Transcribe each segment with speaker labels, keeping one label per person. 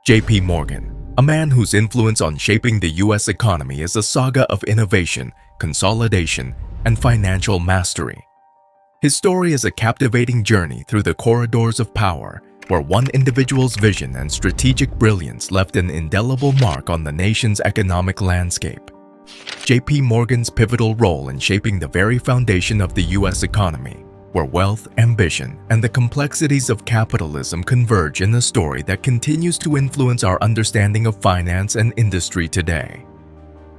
Speaker 1: J.P. Morgan, a man whose influence on shaping the U.S. economy is a saga of innovation, consolidation, and financial mastery. His story is a captivating journey through the corridors of power, where one individual's vision and strategic brilliance left an indelible mark on the nation's economic landscape. J.P. Morgan's pivotal role in shaping the very foundation of the U.S. economy, where wealth, ambition, and the complexities of capitalism converge in a story that continues to influence our understanding of finance and industry today.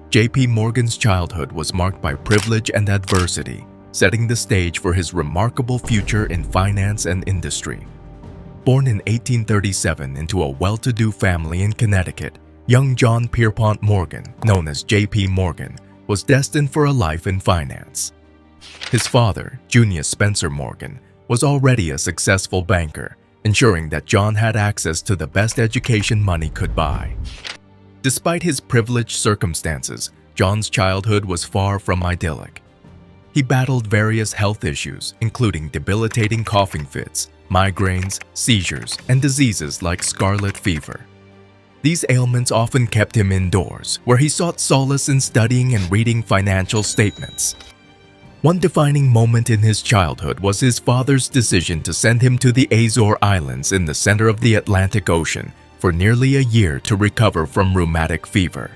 Speaker 1: J.P. Morgan's childhood was marked by privilege and adversity, setting the stage for his remarkable future in finance and industry. Born in 1837 into a well-to-do family in Connecticut, young John Pierpont Morgan, known as J.P. Morgan, was destined for a life in finance. His father, Junius Spencer Morgan, was already a successful banker, ensuring that John had access to the best education money could buy. Despite his privileged circumstances, John's childhood was far from idyllic. He battled various health issues, including debilitating coughing fits, migraines, seizures, and diseases like scarlet fever. These ailments often kept him indoors, where he sought solace in studying and reading financial statements. One defining moment in his childhood was his father's decision to send him to the Azores Islands in the center of the Atlantic Ocean for nearly a year to recover from rheumatic fever.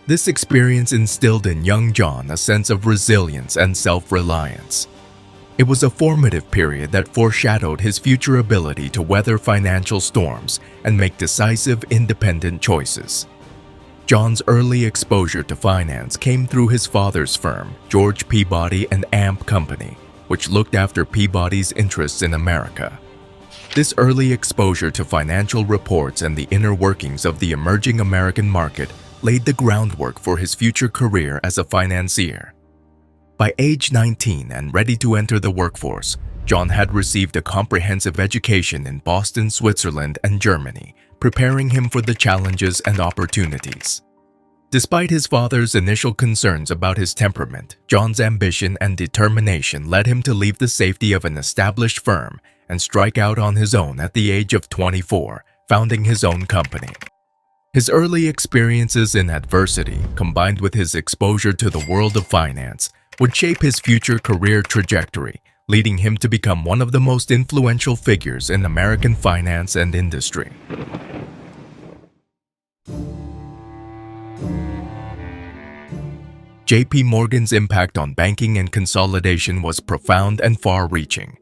Speaker 1: This experience instilled in young John a sense of resilience and self-reliance. It was a formative period that foreshadowed his future ability to weather financial storms and make decisive, independent choices. John's early exposure to finance came through his father's firm, George Peabody and Amp Company, which looked after Peabody's interests in America. This early exposure to financial reports and the inner workings of the emerging American market laid the groundwork for his future career as a financier. By age 19 and ready to enter the workforce, John had received a comprehensive education in Boston, Switzerland, and Germany, preparing him for the challenges and opportunities. Despite his father's initial concerns about his temperament, John's ambition and determination led him to leave the safety of an established firm and strike out on his own at the age of 24, founding his own company. His early experiences in adversity, combined with his exposure to the world of finance, would shape his future career trajectory, leading him to become one of the most influential figures in American finance and industry. J.P. Morgan's impact on banking and consolidation was profound and far-reaching.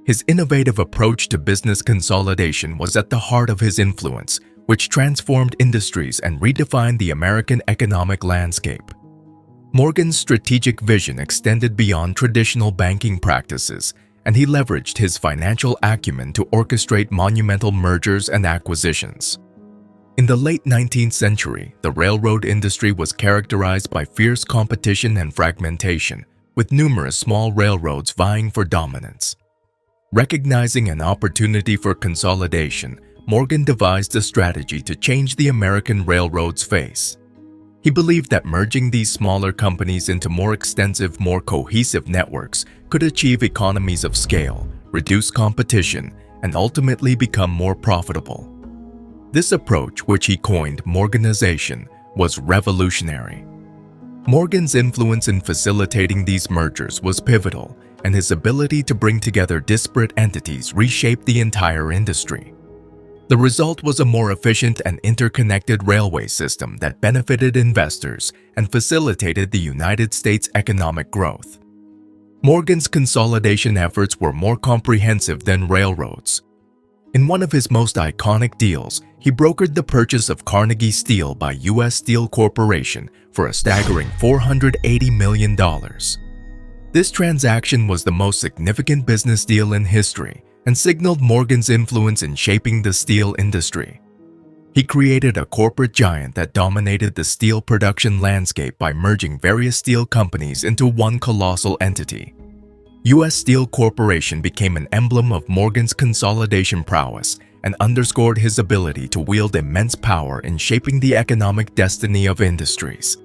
Speaker 1: His innovative approach to business consolidation was at the heart of his influence, which transformed industries and redefined the American economic landscape. Morgan's strategic vision extended beyond traditional banking practices, and he leveraged his financial acumen to orchestrate monumental mergers and acquisitions. In the late 19th century, the railroad industry was characterized by fierce competition and fragmentation, with numerous small railroads vying for dominance. Recognizing an opportunity for consolidation, Morgan devised a strategy to change the American railroad's face. He believed that merging these smaller companies into more extensive, more cohesive networks could achieve economies of scale, reduce competition, and ultimately become more profitable. This approach, which he coined Morganization, was revolutionary. Morgan's influence in facilitating these mergers was pivotal, and his ability to bring together disparate entities reshaped the entire industry. The result was a more efficient and interconnected railway system that benefited investors and facilitated the United States' economic growth. Morgan's consolidation efforts were more comprehensive than railroads. In one of his most iconic deals, he brokered the purchase of Carnegie Steel by U.S. Steel Corporation for a staggering $480 million. This transaction was the most significant business deal in history and signaled Morgan's influence in shaping the steel industry. He created a corporate giant that dominated the steel production landscape by merging various steel companies into one colossal entity. U.S. Steel Corporation became an emblem of Morgan's consolidation prowess and underscored his ability to wield immense power in shaping the economic destiny of industries.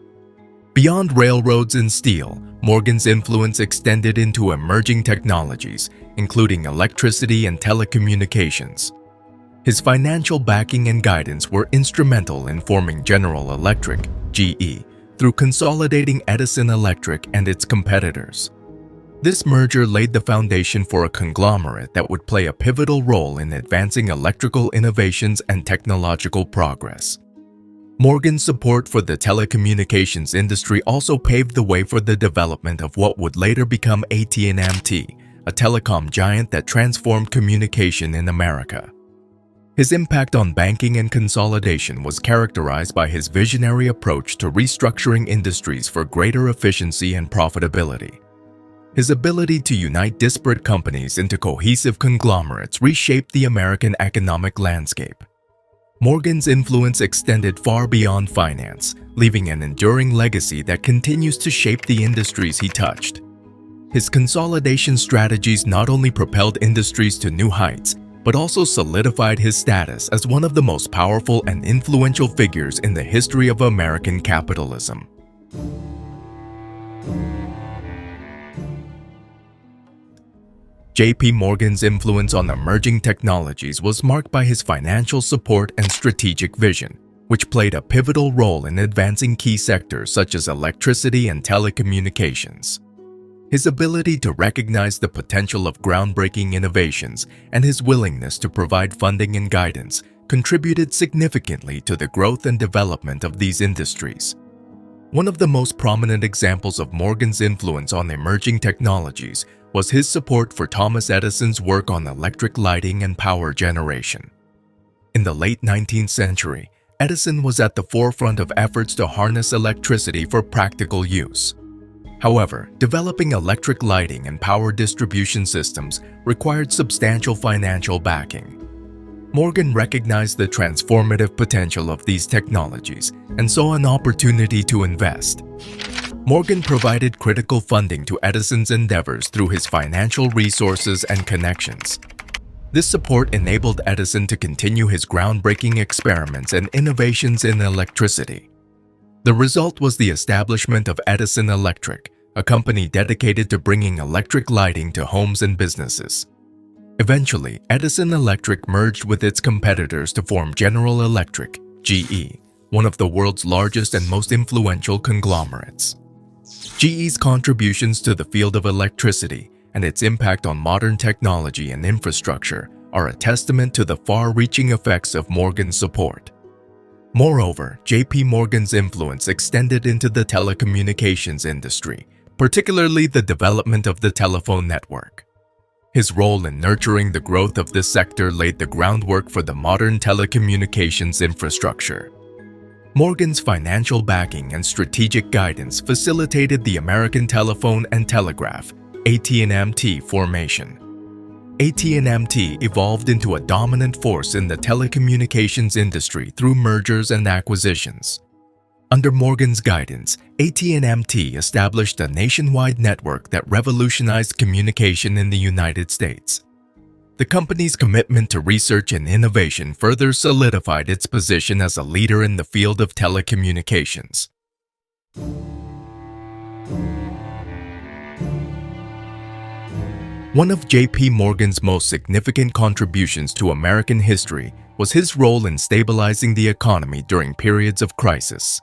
Speaker 1: Beyond railroads and steel, Morgan's influence extended into emerging technologies, including electricity and telecommunications. His financial backing and guidance were instrumental in forming General Electric, GE, through consolidating Edison Electric and its competitors. This merger laid the foundation for a conglomerate that would play a pivotal role in advancing electrical innovations and technological progress. Morgan's support for the telecommunications industry also paved the way for the development of what would later become AT&T, a telecom giant that transformed communication in America. His impact on banking and consolidation was characterized by his visionary approach to restructuring industries for greater efficiency and profitability. His ability to unite disparate companies into cohesive conglomerates reshaped the American economic landscape. Morgan's influence extended far beyond finance, leaving an enduring legacy that continues to shape the industries he touched. His consolidation strategies not only propelled industries to new heights, but also solidified his status as one of the most powerful and influential figures in the history of American capitalism. J.P. Morgan's influence on emerging technologies was marked by his financial support and strategic vision, which played a pivotal role in advancing key sectors such as electricity and telecommunications. His ability to recognize the potential of groundbreaking innovations and his willingness to provide funding and guidance contributed significantly to the growth and development of these industries. One of the most prominent examples of Morgan's influence on emerging technologies was his support for Thomas Edison's work on electric lighting and power generation. In the late 19th century, Edison was at the forefront of efforts to harness electricity for practical use. However, developing electric lighting and power distribution systems required substantial financial backing. Morgan recognized the transformative potential of these technologies and saw an opportunity to invest. Morgan provided critical funding to Edison's endeavors through his financial resources and connections. This support enabled Edison to continue his groundbreaking experiments and innovations in electricity. The result was the establishment of Edison Electric, a company dedicated to bringing electric lighting to homes and businesses. Eventually, Edison Electric merged with its competitors to form General Electric, GE, one of the world's largest and most influential conglomerates. GE's contributions to the field of electricity and its impact on modern technology and infrastructure are a testament to the far-reaching effects of Morgan's support. Moreover, J.P. Morgan's influence extended into the telecommunications industry, particularly the development of the telephone network. His role in nurturing the growth of this sector laid the groundwork for the modern telecommunications infrastructure. Morgan's financial backing and strategic guidance facilitated the American Telephone and Telegraph (AT&T) formation. AT&T evolved into a dominant force in the telecommunications industry through mergers and acquisitions. Under Morgan's guidance, AT&T established a nationwide network that revolutionized communication in the United States. The company's commitment to research and innovation further solidified its position as a leader in the field of telecommunications. One of J.P. Morgan's most significant contributions to American history was his role in stabilizing the economy during periods of crisis.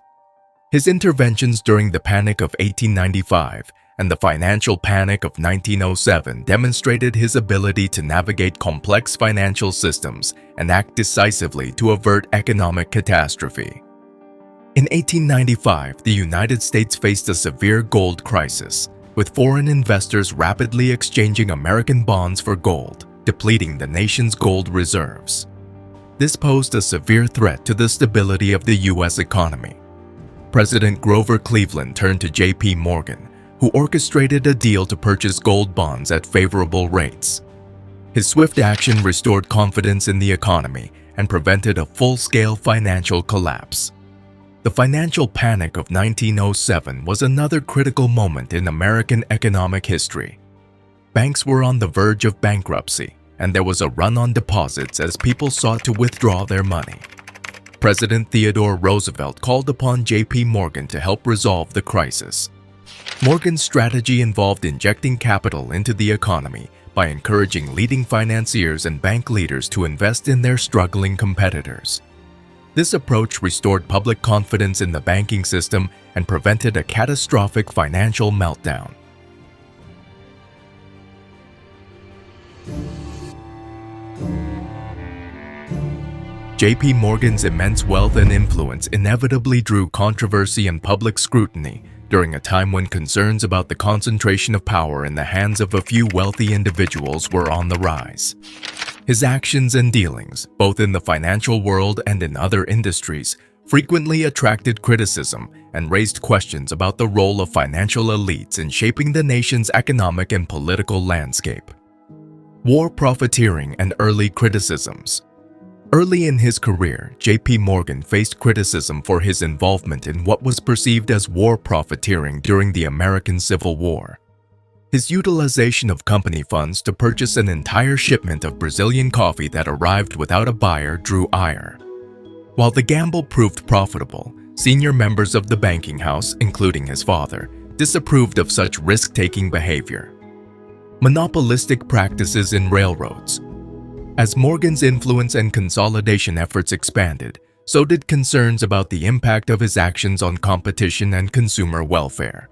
Speaker 1: His interventions during the Panic of 1895 and the financial panic of 1907 demonstrated his ability to navigate complex financial systems and act decisively to avert economic catastrophe. In 1895, the United States faced a severe gold crisis, with foreign investors rapidly exchanging American bonds for gold, depleting the nation's gold reserves. This posed a severe threat to the stability of the U.S. economy. President Grover Cleveland turned to J.P. Morgan, who orchestrated a deal to purchase gold bonds at favorable rates. His swift action restored confidence in the economy and prevented a full-scale financial collapse. The financial panic of 1907 was another critical moment in American economic history. Banks were on the verge of bankruptcy, and there was a run on deposits as people sought to withdraw their money. President Theodore Roosevelt called upon J.P. Morgan to help resolve the crisis. Morgan's strategy involved injecting capital into the economy by encouraging leading financiers and bank leaders to invest in their struggling competitors. This approach restored public confidence in the banking system and prevented a catastrophic financial meltdown. J.P. Morgan's immense wealth and influence inevitably drew controversy and public scrutiny during a time when concerns about the concentration of power in the hands of a few wealthy individuals were on the rise. His actions and dealings, both in the financial world and in other industries, frequently attracted criticism and raised questions about the role of financial elites in shaping the nation's economic and political landscape. War profiteering and early criticisms. Early in his career, J.P. Morgan faced criticism for his involvement in what was perceived as war profiteering during the American Civil War. His utilization of company funds to purchase an entire shipment of Brazilian coffee that arrived without a buyer drew ire. While the gamble proved profitable, senior members of the banking house, including his father, disapproved of such risk-taking behavior. Monopolistic practices in railroads. As Morgan's influence and consolidation efforts expanded, so did concerns about the impact of his actions on competition and consumer welfare.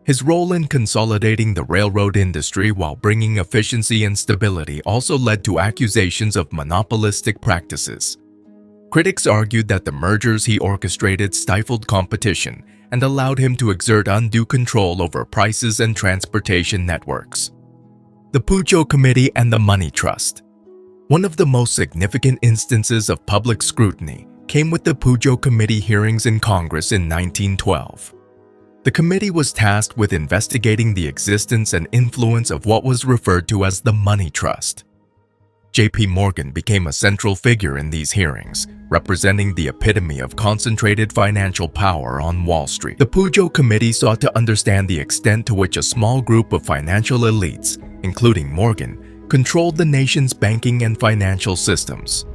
Speaker 1: His role in consolidating the railroad industry while bringing efficiency and stability also led to accusations of monopolistic practices. Critics argued that the mergers he orchestrated stifled competition and allowed him to exert undue control over prices and transportation networks. The Pujo Committee and the Money Trust. One of the most significant instances of public scrutiny came with the Pujo Committee hearings in Congress in 1912. The committee was tasked with investigating the existence and influence of what was referred to as the Money Trust. J.P. Morgan became a central figure in these hearings, representing the epitome of concentrated financial power on Wall Street. The Pujo Committee sought to understand the extent to which a small group of financial elites, including Morgan, controlled the nation's banking and financial systems.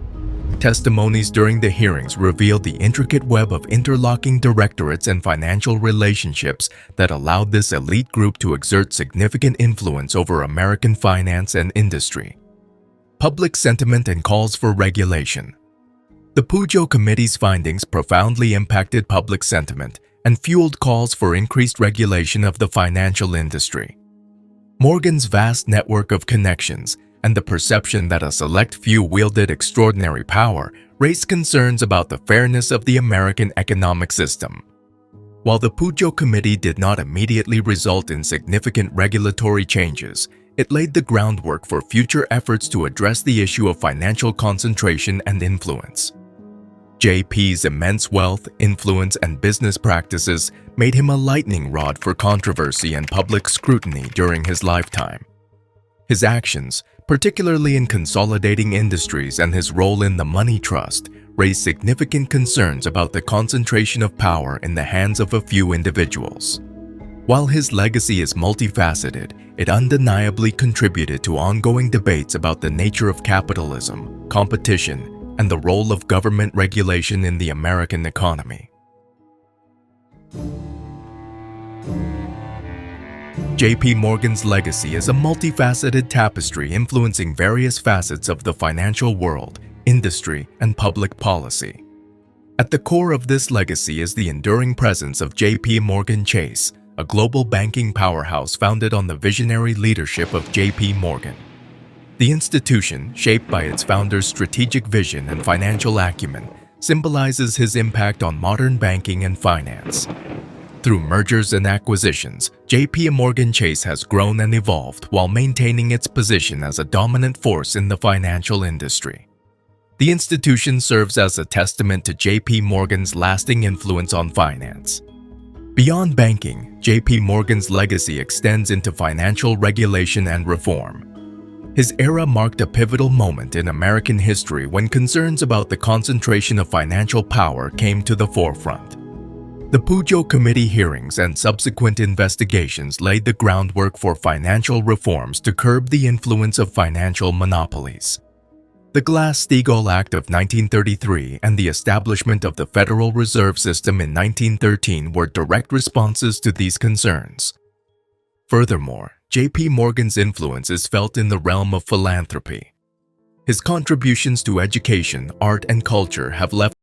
Speaker 1: Testimonies during the hearings revealed the intricate web of interlocking directorates and financial relationships that allowed this elite group to exert significant influence over American finance and industry. Public sentiment and calls for regulation. The Pujo Committee's findings profoundly impacted public sentiment and fueled calls for increased regulation of the financial industry. Morgan's vast network of connections and the perception that a select few wielded extraordinary power raised concerns about the fairness of the American economic system. While the Pujo Committee did not immediately result in significant regulatory changes, it laid the groundwork for future efforts to address the issue of financial concentration and influence. J.P.'s immense wealth, influence, and business practices made him a lightning rod for controversy and public scrutiny during his lifetime. His actions, particularly in consolidating industries and his role in the Money Trust, raised significant concerns about the concentration of power in the hands of a few individuals. While his legacy is multifaceted, it undeniably contributed to ongoing debates about the nature of capitalism, competition, and the role of government regulation in the American economy. J.P. Morgan's legacy is a multifaceted tapestry influencing various facets of the financial world, industry, and public policy. At the core of this legacy is the enduring presence of JPMorgan Chase, a global banking powerhouse founded on the visionary leadership of J.P. Morgan. The institution, shaped by its founder's strategic vision and financial acumen, symbolizes his impact on modern banking and finance. Through mergers and acquisitions, J.P. Morgan Chase has grown and evolved while maintaining its position as a dominant force in the financial industry. The institution serves as a testament to J.P. Morgan's lasting influence on finance. Beyond banking, J.P. Morgan's legacy extends into financial regulation and reform. His era marked a pivotal moment in American history when concerns about the concentration of financial power came to the forefront. The Pujo Committee hearings and subsequent investigations laid the groundwork for financial reforms to curb the influence of financial monopolies. The Glass-Steagall Act of 1933 and the establishment of the Federal Reserve System in 1913 were direct responses to these concerns. Furthermore, J.P. Morgan's influence is felt in the realm of philanthropy. His contributions to education, art, and culture have left